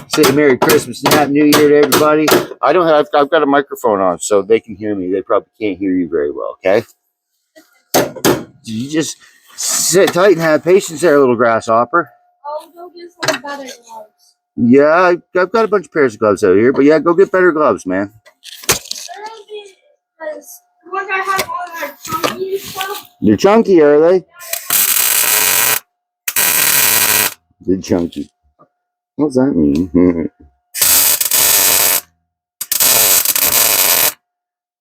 Say Merry Christmas and Happy New Year to everybody. I've got a microphone on, so they can hear me. They probably can't hear you very well. Okay. You just sit tight and have patience there, little grasshopper. I'll go get some better gloves. Yeah, I've got a bunch of pairs of gloves out here, but yeah, go get better gloves, man. Because the ones I have on are chunky and stuff. They're chunky, are they? They're chunky. What's that mean?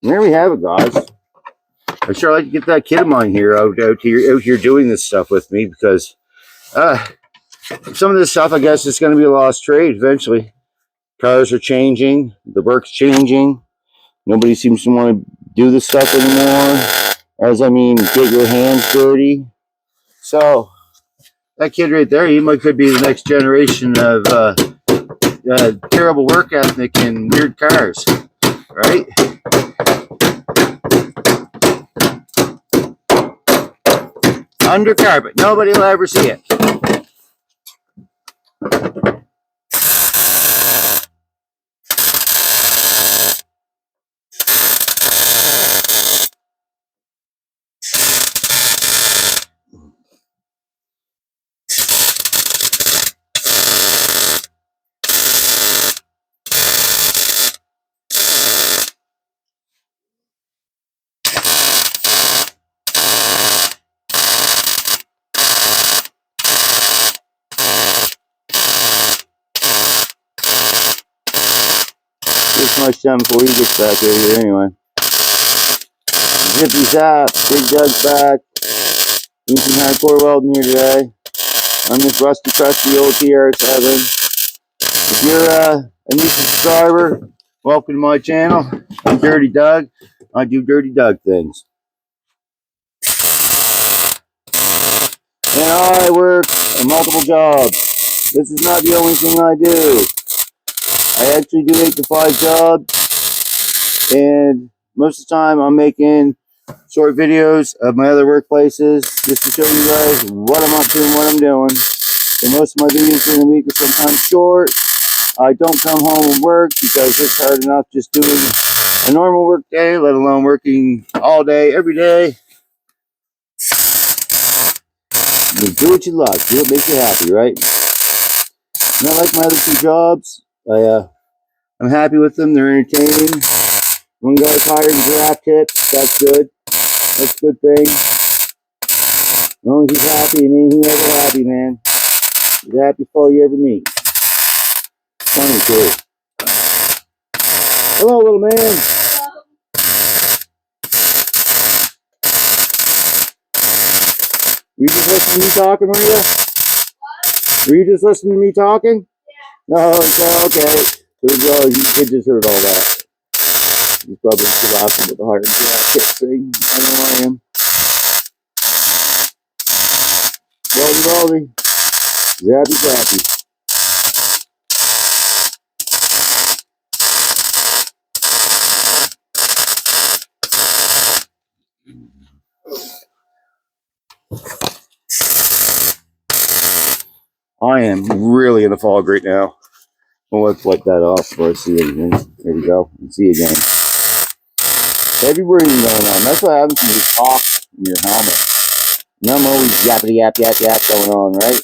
There we have it, guys. I sure like to get that kid of mine here out here doing this stuff with me, because some of this stuff, I guess, is going to be a lost trade eventually. Cars are changing, the work's changing. Nobody seems to want to do this stuff anymore. Get your hands dirty. So that kid right there, could be the next generation of terrible work ethic and weird cars, right? Under carpet. Nobody will ever see it. This much done before he gets back over here anyway. Zippy's out. Big Doug's back. Doing some hardcore welding here today on this rusty, crusty old TR7. If you're a new subscriber, welcome to my channel. I'm Dirty Doug. I do Dirty Doug things. And I work multiple jobs. This is not the only thing I do. I actually do 8 to 5 jobs, and most of the time I'm making short videos of my other workplaces just to show you guys what I'm up to and what I'm doing. So most of my videos during the week are sometimes short. I don't come home and work because it's hard enough just doing a normal work day, let alone working all day, every day. You do what you love, do what makes you happy, right? And I like my other 2 jobs. I'm happy with them. They're entertaining. One guy's hired in draft tips. That's good. That's a good thing. As long as he's happy, and ain't he ever happy, man. He's the happiest fellow you ever meet. Funny too. Hello, little man. Were you just listening to me talking, were you? Were you just listening to me talking? Yeah. No, okay. There we go. You kid just heard all that. He's probably still laughing with the hard draft tip thing. I know I am. Welding. Happy. I am really in the fog right now. Well, let's wipe that off before I see anything. There we go. You see again. Heavy breathing going on. That's what happens when you talk in your helmet. And I'm always yappity yap going on, right?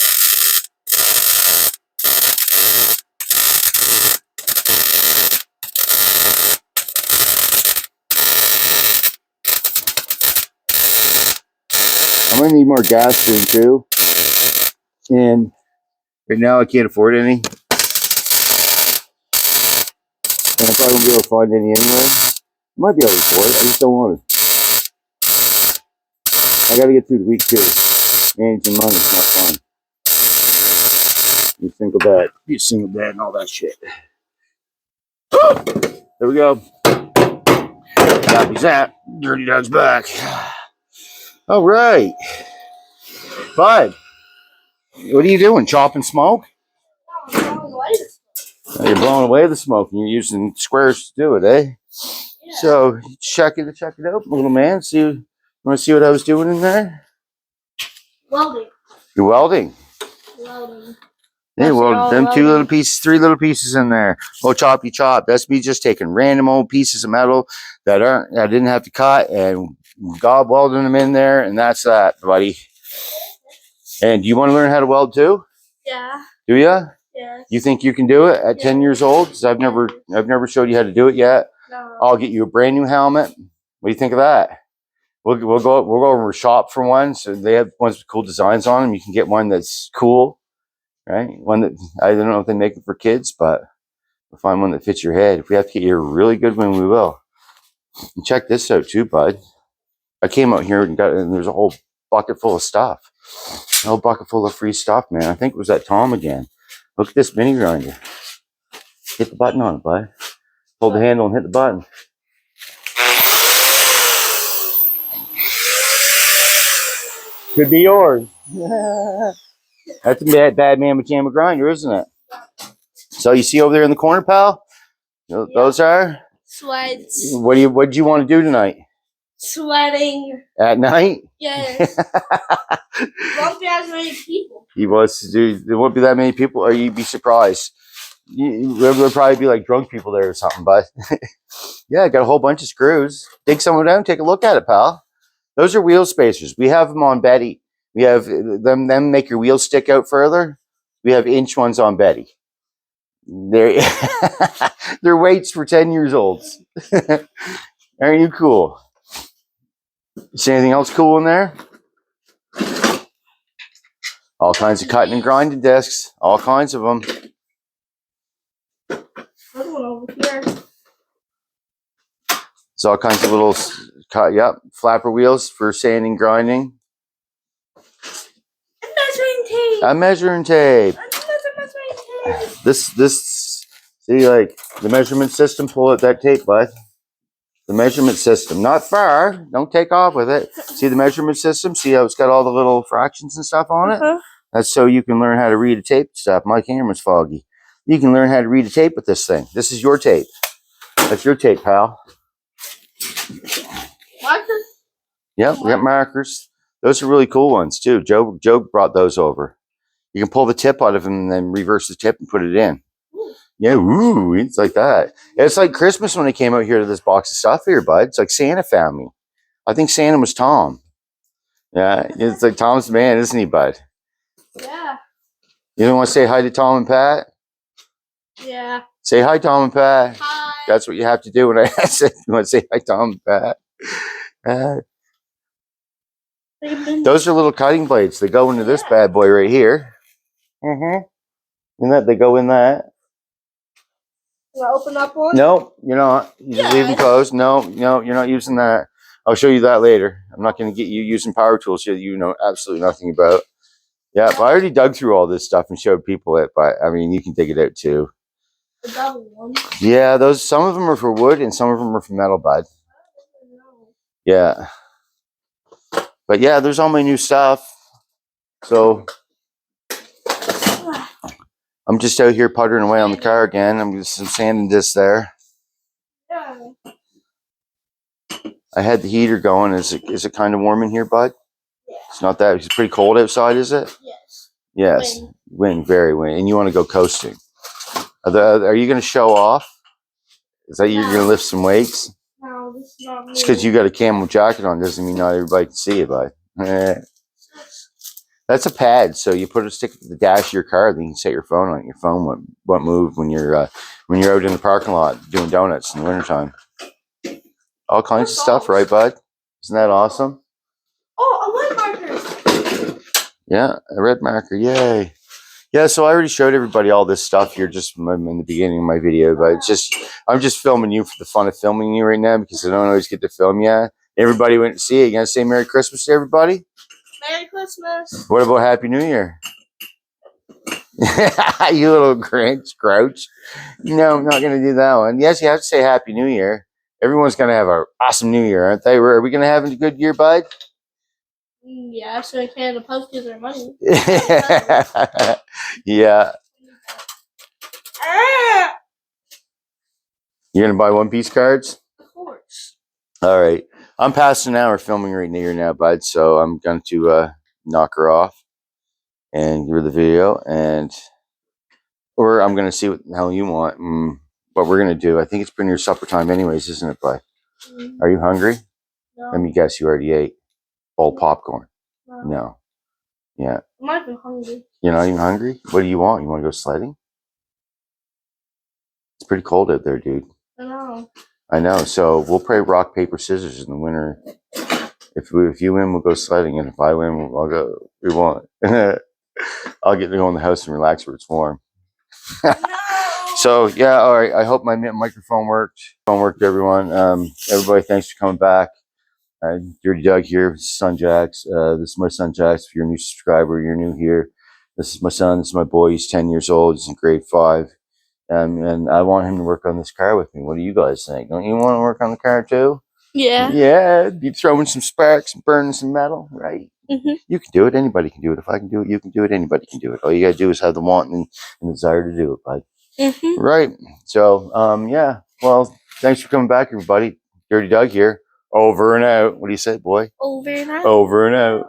I'm gonna need more gas soon too. And right now I can't afford any. And I probably won't be able to find any anyway. I might be able to afford it, I just don't want it. I gotta get through the week too. Managing money is not fun. Be a single dad and all that shit. There we go. Copy's that. Dirty Dog's back. All right. Bud, what are you doing? Chopping smoke? You're blowing away the smoke and you're using squares to do it, eh? Yeah. So check it out, little man. You want to see what I was doing in there? Welding. You're welding. Welding. Yeah, well, them welding. 2 little pieces, 3 little pieces in there. Oh, choppy chop. That's me just taking random old pieces of metal that I didn't have to cut and God welding them in there, and that's that, buddy. And do you want to learn how to weld too? Yeah. Do you? Yeah. You think you can do it at 10 years old? 'Cause I've never showed you how to do it yet. No. I'll get you a brand new helmet. What do you think of that? We'll go over a shop for one. So they have ones with cool designs on them. You can get one that's cool, right? One that I don't know if they make it for kids, but we'll find one that fits your head. If we have to get you a really good one, we will. And check this out too, bud. I came out here and there's a whole bucket full of stuff. A whole bucket full of free stuff, man. I think it was that Tom again. Look at this mini grinder. Hit the button on it, bud. Hold the handle and hit the button. Could be yours. That's a bad man pajama grinder, isn't it? So you see over there in the corner, pal? Those are? Sweats. What did you want to do tonight? Sweating. At night? Yes. Won't be as many people. He wants to do. There won't be that many people, or you'd be surprised. There'll probably be like drunk people there or something, but yeah, I got a whole bunch of screws. Dig some of them, take a look at it, pal. Those are wheel spacers. We have them on Betty. We have them make your wheels stick out further. We have inch ones on Betty. They're weights for 10 years olds. Aren't you cool? See anything else cool in there? All kinds of cutting and grinding discs. All kinds of them. There's one over here. There's all kinds of little flapper wheels for sanding, grinding. A measuring tape. This see, like the measurement system, pull out that tape, bud. The measurement system, not far, don't take off with it. See the measurement system? See how it's got all the little fractions and stuff on it? That's so you can learn how to read a tape and stuff. My camera's foggy. You can learn how to read a tape with this thing. This is your tape. That's your tape, pal. Markers? Yep, we got markers. Those are really cool ones too. Joe brought those over. You can pull the tip out of them and then reverse the tip and put it in. Ooh. Yeah, ooh, it's like that. It's like Christmas when I came out here to this box of stuff here, bud. It's like Santa found me. I think Santa was Tom. Yeah, it's like Tom's the man, isn't he, bud? Yeah. You don't want to say hi to Tom and Pat? Yeah. Say hi, Tom and Pat. Hi. That's what you have to do when I said you want to say hi, Tom and Pat. Those are little cutting blades. They go into this bad boy right here. And that they go in that. Can I open up one? No, you're not. You just leave them closed. No, you're not using that. I'll show you that later. I'm not going to get you using power tools here that you know absolutely nothing about. Yeah, but I already dug through all this stuff and showed people it. But I mean, you can dig it out too. The double one. Yeah, some of them are for wood and some of them are for metal, bud. Yeah. But yeah, there's all my new stuff. So I'm just out here puttering away on the car again. I'm just some sanding discs there. Yeah. I had the heater going. Is it kind of warm in here, bud? Yeah. It's not that. It's pretty cold outside, is it? Yes. Yes. Wind, very wind. And you want to go coasting. Are you going to show off? Is that you're going to lift some weights? No, this is not me. Just because you got a camo jacket on doesn't mean not everybody can see it, bud. That's a pad, so you stick it to the dash of your car, then you can set your phone on it. Your phone won't move when you're out in the parking lot doing donuts in the wintertime. All kinds of stuff, right, bud? Isn't that awesome? Oh, I like markers. Yeah, a red marker. Yay. Yeah, so I already showed everybody all this stuff here just in the beginning of my video, but it's just I'm just filming you for the fun of filming you right now because I don't always get to film you. Everybody went to see it. You gonna say Merry Christmas to everybody? Merry Christmas. What about Happy New Year? You little grouch. No, I'm not gonna do that one. Yes, you have to say Happy New Year. Everyone's gonna have an awesome New Year, aren't they? Are we gonna have a good year, bud? Yeah, so I can deposit their money. Yeah. Ah! You're gonna buy One Piece cards? Of course. All right. I'm past an hour filming right here now, bud. So I'm going to knock her off and give her the video, or I'm gonna see what the hell you want. What we're gonna do. I think it's been your supper time, anyways, isn't it, bud? Are you hungry? No. Let me guess. You already ate all popcorn. No. No. Yeah. I'm not even hungry. You're not even hungry? What do you want? You want to go sledding? It's pretty cold out there, dude. I know. I know. So we'll play rock, paper, scissors in the winter. If you win, we'll go sledding, and if I win, I'll go. We won't. I'll get to go in the house and relax where it's warm. No. So yeah, all right. I hope my microphone worked. Phone worked, everyone. Everybody, thanks for coming back. Dirty Doug here, son Jax. This is my son Jax. If you're a new subscriber, you're new here. This is my son. This is my boy. He's 10 years old. He's in grade 5. And I want him to work on this car with me. What do you guys think? Don't you want to work on the car too? Yeah. Yeah, be throwing some sparks and burning some metal, right? You can do it. Anybody can do it. If I can do it, you can do it. Anybody can do it. All you gotta do is have the want and desire to do it, bud. Right. So, yeah. Well, thanks for coming back, everybody. Dirty Doug here. Over and out. What do you say, boy? Over and out. Over and out.